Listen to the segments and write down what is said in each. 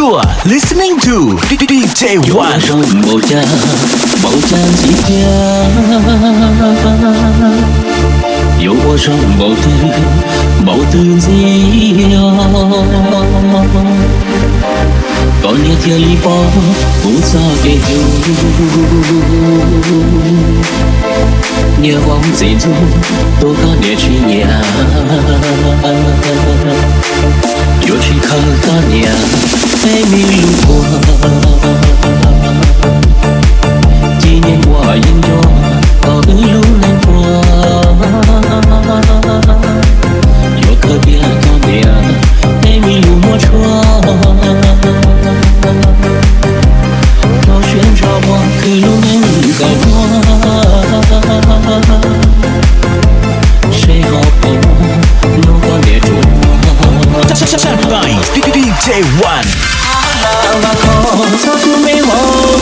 You are listening to DJ One. bầu trời chỉ kia yêu我trong bầu tư gì còn nhớ theo lý bỏ cũng cho cái yêu nhớ vòng gì dù tôi có nhớ chỉ nhà yêu chỉ khơi có nhà em mi qua chỉ nhìn qua nhìn cho có cứ lúc lên qua yêu cơ bia có nhà em mi lu mua cho nó chuyến cho qua cứ lúc em cầu qua sẽ học em nó có để trốn Shut by DJ One. và khó sao cứ mê mộng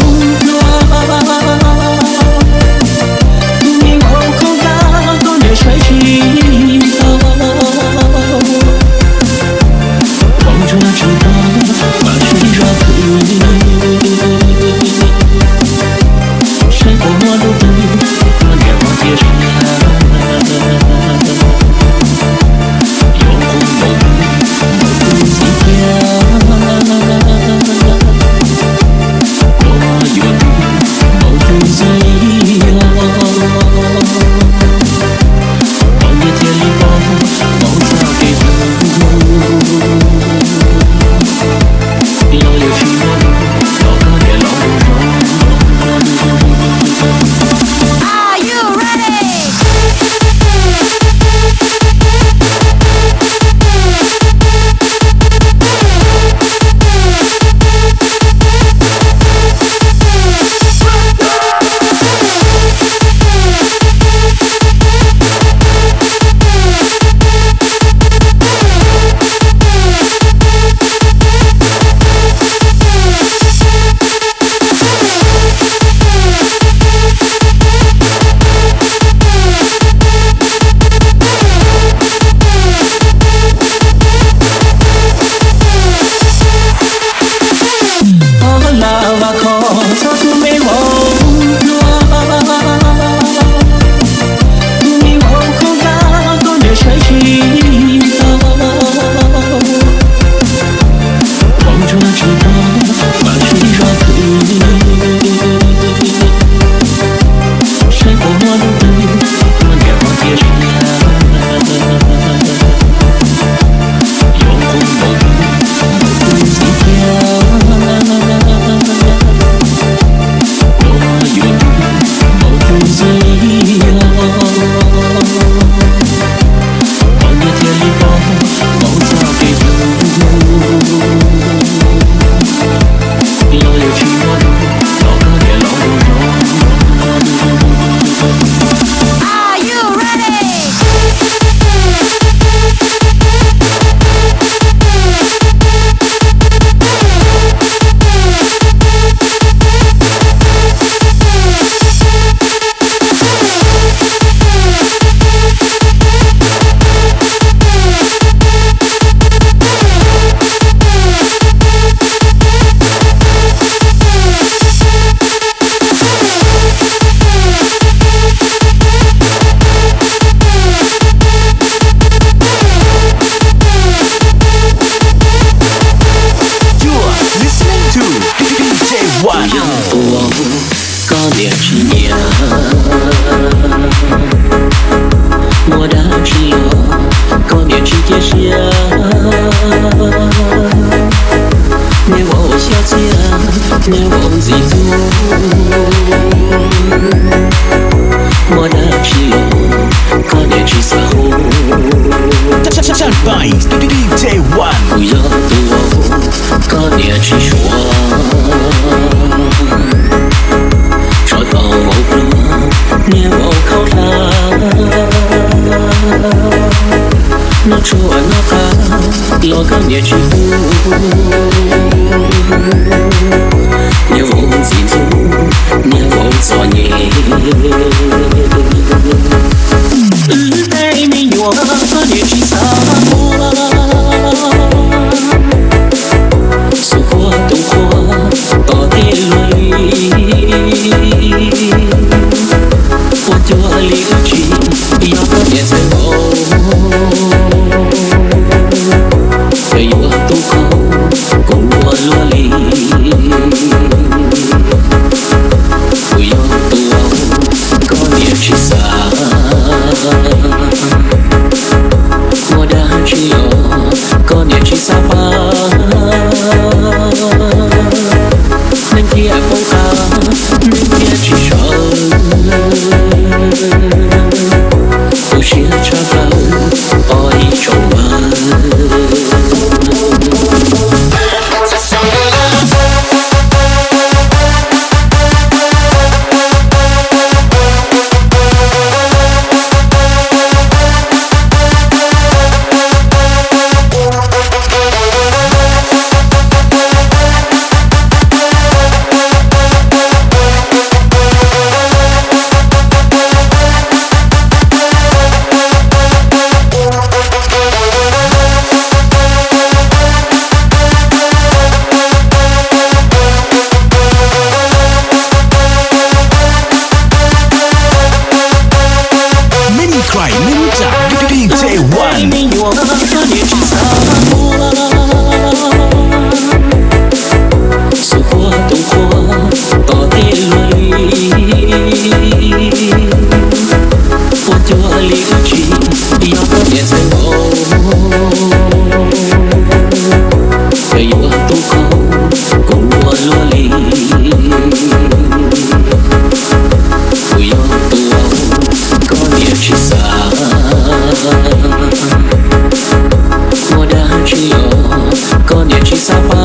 mình không ta có để xoay chi bóng cho chúng ta mà chuyên ra cười sẽ có hoa đôi tươi mà nghèo hoa kia Shut by DJ One. 不要多，高点去说，找到我不，你我靠他，那说那他，老高点去不，你我记住，你我做你。带你我高点去撒泼。离不弃，要多年才后，陪我度过共我落离，不要多高年去散，我的只有高年去撒吧。能贴不高，能贴去手，不是茶饭，爱一种Cry Ninja DJ One 你我多年去撒我，苏火东火到底落里，我多离不弃，要多年才后，陪我度过共我落离，不要多高年去撒。我的只有高年去撒花。